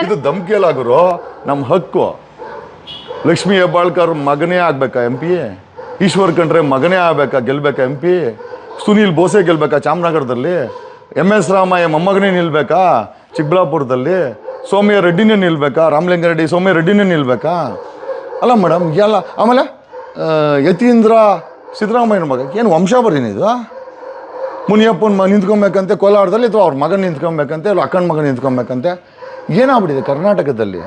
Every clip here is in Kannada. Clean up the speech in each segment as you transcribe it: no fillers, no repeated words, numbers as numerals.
ಇದು ಧಮ್ಕಿ ಅಲ್ಲ ಗುರು, ನಮ್ಮ ಹಕ್ಕು. ಲಕ್ಷ್ಮೀ ಹೆಬ್ಬಾಳ್ಕರ್ ಮಗನೇ ಆಗ್ಬೇಕಾ MP? ಈಶ್ವರ್ ಖಂಡ್ರೆ ಮಗನೇ ಆಗ್ಬೇಕಾ, ಗೆಲ್ಬೇಕಾ MP? ಸುನೀಲ್ ಬೋಸೆ ಗೆಲ್ಬೇಕಾ ಚಾಮರಾಜನಗರದಲ್ಲಿ? MS ರಾಮಯ್ಯ ಮೊಮ್ಮಗನೇ ನಿಲ್ಬೇಕಾ ಚಿಕ್ಕಬಳ್ಳಾಪುರದಲ್ಲಿ? ಸೌಮ್ಯ ರೆಡ್ಡಿನೇ ನಿಲ್ಬೇಕಾ? ರಾಮಲಿಂಗಾರೆಡ್ಡಿ ಸೌಮ್ಯ ರೆಡ್ಡಿನೇ ನಿಲ್ಬೇಕಾ? ಅಲ್ಲ ಮೇಡಮ್ ಎಲ್ಲ. ಆಮೇಲೆ ಯತೀಂದ್ರ ಸಿದ್ದರಾಮಯ್ಯನ ಮಗ ಏನು ವಂಶ ಬರೀನಿದು? ಮುನಿಯಪ್ಪನ ನಿಂತ್ಕೊಬೇಕಂತೆ ಕೋಲಾರದಲ್ಲಿ, ಅಥವಾ ಅವ್ರ ಮಗನ ನಿಂತ್ಕೊಬೇಕಂತೆ, ಇಲ್ಲ ಅಕ್ಕನ ಮಗನ ನಿಂತ್ಕೊಬೇಕಂತೆ. ಏನಾಗ್ಬಿಟ್ಟಿದೆ ಕರ್ನಾಟಕದಲ್ಲಿ?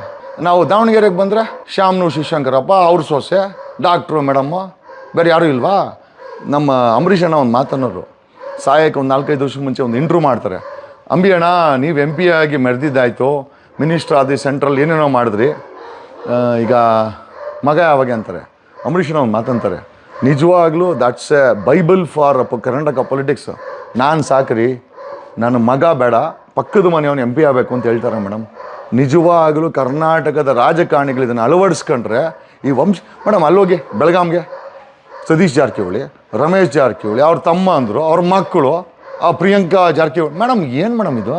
ನಾವು ದಾವಣಗೆರೆಗೆ ಬಂದರೆ ಶ್ಯಾಮ್ನು ಶಿವಶಂಕರಪ್ಪ ಅವ್ರ ಸೊಸೆ ಡಾಕ್ಟ್ರು ಮೇಡಮ್ಮು, ಬೇರೆ ಯಾರೂ ಇಲ್ವಾ? ನಮ್ಮ ಅಂಬರೀಷ್ ಅಣ್ಣ ಒಂದು ಮಾತನ್ನೋರು, ಸಾಯಕ್ಕೆ ಒಂದು 4-5 ವರ್ಷಕ್ಕೆ ಮುಂಚೆ ಒಂದು ಇಂಟ್ರ್ಯೂ ಮಾಡ್ತಾರೆ. ಅಂಬಿ ಅಣ್ಣ ನೀವು MP ಆಗಿ ಮೆರೆದಿದ್ದಾಯಿತು, ಮಿನಿಸ್ಟ್ರ್ ಆದಿ ಸೆಂಟ್ರಲ್ ಏನೇನೋ ಮಾಡಿದ್ರಿ, ಈಗ ಮಗ ಯಾವಾಗ ಅಂತಾರೆ. ಅಂಬರೀಷ್ ಅಣ್ಣ ಒಂದು ಮಾತಂತಾರೆ, ನಿಜವಾಗ್ಲೂ that's A Bible for Karnataka politics. ನಾನು ಸಾಕ್ರಿ, ನನ್ನ ಮಗ ಬೇಡ, ಪಕ್ಕದ ಮನೆಯವನು MP ಆಗಬೇಕು ಅಂತ ಹೇಳ್ತಾರೆ ಮೇಡಮ್. ನಿಜವಾಗಲೂ ಕರ್ನಾಟಕದ ರಾಜಕಾರಣಿಗಳು ಇದನ್ನು ಅಳವಡಿಸ್ಕೊಂಡ್ರೆ ಈ ವಂಶ. ಮೇಡಮ್ ಅಲ್ಲೋಗಿ ಬೆಳಗಾಂಗೆ ಸತೀಶ್ ಜಾರಕಿಹೊಳಿ, ರಮೇಶ್ ಜಾರಕಿಹೊಳಿ, ಅವ್ರ ತಮ್ಮ ಅಂದರು, ಅವ್ರ ಮಕ್ಕಳು, ಆ ಪ್ರಿಯಾಂಕಾ ಜಾರಕಿಹೊಳಿ. ಮೇಡಮ್ ಏನು ಮೇಡಮ್ ಇದು?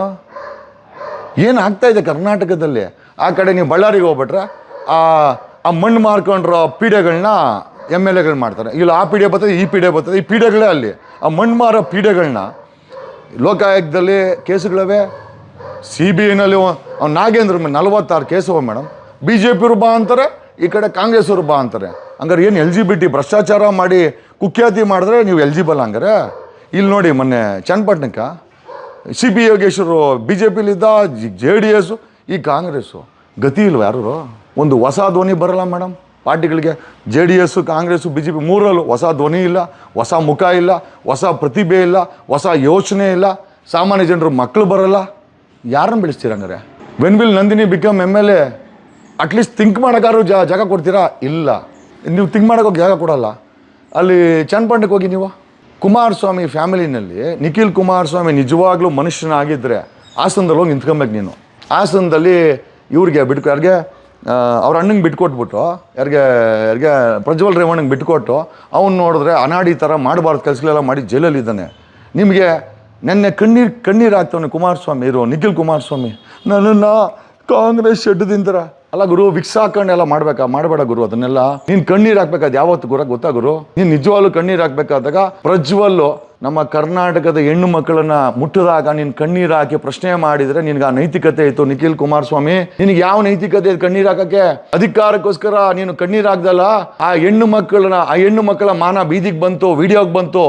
ಏನು ಆಗ್ತಾಯಿದೆ ಕರ್ನಾಟಕದಲ್ಲಿ? ಆ ಕಡೆ ನೀವು ಬಳ್ಳಾರಿಗೆ ಹೋಗ್ಬಿಟ್ರೆ ಆ ಮಣ್ಣು ಮಾರ್ಕೊಂಡ್ರೋ ಪೀಡೆಗಳನ್ನ MLAಗಳು ಮಾಡ್ತಾರೆ. ಇಲ್ಲ ಆ ಪೀಡೆ ಬರ್ತದೆ, ಈ ಪೀಡೆ ಬರ್ತದೆ, ಈ ಪೀಡೆಗಳೇ ಅಲ್ಲಿ. ಆ ಮಣ್ಣು ಮಾರೋ ಪೀಡೆಗಳನ್ನ ಲೋಕಾಯುಕ್ತದಲ್ಲಿ ಕೇಸುಗಳವೆ, CBIನಲ್ಲಿ ನಾಗೇಂದ್ರ 46 ಕೇಸವ ಮೇಡಮ್. BJPಯವರು ಬಾ ಅಂತಾರೆ, ಈ ಕಡೆ ಕಾಂಗ್ರೆಸ್ಸವರು ಬಾ ಅಂತಾರೆ. ಹಂಗಾರೆ ಏನು LGBT ಭ್ರಷ್ಟಾಚಾರ ಮಾಡಿ ಕುಖ್ಯಾತಿ ಮಾಡಿದ್ರೆ ನೀವು ಎಲಿಜಿಬಲ್ ಹಂಗಾರೆ? ಇಲ್ಲಿ ನೋಡಿ ಮೊನ್ನೆ ಚನ್ನಪಟ್ಟಣಕ್ಕೆ CB ಯೋಗೇಶ್ವರು BJPಲಿದ್ದ, JDS, ಈ ಕಾಂಗ್ರೆಸ್ಸು. ಗತಿ ಇಲ್ವ ಯಾರು? ಒಂದು ಹೊಸ ಧ್ವನಿ ಬರಲ್ಲ ಮೇಡಮ್ ಪಾರ್ಟಿಗಳಿಗೆ. JDS, ಕಾಂಗ್ರೆಸ್ಸು, BJP ಮೂರಲ್ಲೂ ಹೊಸ ಧ್ವನಿ ಇಲ್ಲ, ಹೊಸ ಮುಖ ಇಲ್ಲ, ಹೊಸ ಪ್ರತಿಭೆ ಇಲ್ಲ, ಹೊಸ ಯೋಚನೆ ಇಲ್ಲ. ಸಾಮಾನ್ಯ ಜನರು ಮಕ್ಕಳು ಬರಲ್ಲ. ಯಾರನ್ನು ಬೆಳೆಸ್ತೀರ ಹಂಗಾರೆ? When will Nandini become MLA? At least think ಮಾಡೋಕ್ಕಾದ್ರು ಜಾಗ ಕೊಡ್ತೀರಾ? ಇಲ್ಲ, ನೀವು ಥಿಂಕ್ ಮಾಡೋಕ್ಕೋಗಿ ಜಾಗ ಕೊಡಲ್ಲ. ಅಲ್ಲಿ ಚನ್ನಪಟ್ಟಣಕ್ಕೆ ಹೋಗಿ ನೀವು ಕುಮಾರಸ್ವಾಮಿ ಫ್ಯಾಮಿಲಿನಲ್ಲಿ ನಿಖಿಲ್ ಕುಮಾರಸ್ವಾಮಿ ನಿಜವಾಗ್ಲೂ ಮನುಷ್ಯನಾಗಿದ್ದರೆ ಹಾಸನದಲ್ಲಿ ಹೋಗಿ ನಿಂತ್ಕೊಬೇಕು ನೀನು. ಹಾಸನದಲ್ಲಿ ಇವ್ರಿಗೆ ಯಾರಿಗೆ ಅವ್ರ ಅಣ್ಣಂಗೆ ಬಿಟ್ಕೊಟ್ಬಿಟ್ಟು, ಯಾರಿಗೆ ಪ್ರಜ್ವಲ್ ರೇವಣ್ಣಂಗೆ ಬಿಟ್ಕೊಟ್ಟು, ಅವ್ನು ನೋಡಿದ್ರೆ ಅನಾಡಿ ಥರ ಮಾಡಬಾರ್ದು ಕೆಲಸಗಳೆಲ್ಲ ಮಾಡಿ ಜೈಲಲ್ಲಿದ್ದಾನೆ. ನಿಮಗೆ ನೆನ್ನೆ ಕಣ್ಣೀರು ಆಗ್ತವನೆ ಕುಮಾರಸ್ವಾಮಿ ಇರೋ ನಿಖಿಲ್ ಕುಮಾರಸ್ವಾಮಿ. ನನ್ನನ್ನು ಕಾಂಗ್ರೆಸ್ ಶೆಡ್ದಿಂತರ ಅಲ್ಲ ಗುರು, ವಿಕ್ಸ್ ಹಾಕೊಂಡು ಎಲ್ಲ ಮಾಡಬೇಡ ಗುರು. ಅದನ್ನೆಲ್ಲ ನೀನು ಕಣ್ಣೀರು ಹಾಕ್ಬೇಕಾದ ಯಾವತ್ತು ಗೊತ್ತಾ ಗುರು? ನೀನು ನಿಜವಾಗ್ಲೂ ಕಣ್ಣೀರು ಹಾಕ್ಬೇಕಾದಾಗ ಪ್ರಜ್ವಲ್ಲು ನಮ್ಮ ಕರ್ನಾಟಕದ ಹೆಣ್ಣು ಮಕ್ಕಳನ್ನ ಮುಟ್ಟಿದಾಗ ನೀನು ಕಣ್ಣೀರು ಹಾಕಿ ಪ್ರಶ್ನೆ ಮಾಡಿದರೆ ನಿನಗೆ ಆ ನೈತಿಕತೆ ಇತ್ತು. ನಿಖಿಲ್ ಕುಮಾರಸ್ವಾಮಿ, ನಿನಗೆ ಯಾವ ನೈತಿಕತೆ ಕಣ್ಣೀರು ಹಾಕಕ್ಕೆ? ಅಧಿಕಾರಕ್ಕೋಸ್ಕರ ನೀನು ಕಣ್ಣೀರು ಹಾಕ್ದಲ್ಲ, ಆ ಹೆಣ್ಣು ಮಕ್ಕಳ ಮಾನ ಬೀದಿಗೆ ಬಂತು, ವಿಡಿಯೋಗೆ ಬಂತು,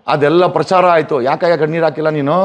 ಅದೆಲ್ಲ ಪ್ರಚಾರ ಆಯಿತು. ಯಾಕೆ ಕಣ್ಣೀರು ಹಾಕಿಲ್ಲ ನೀನು?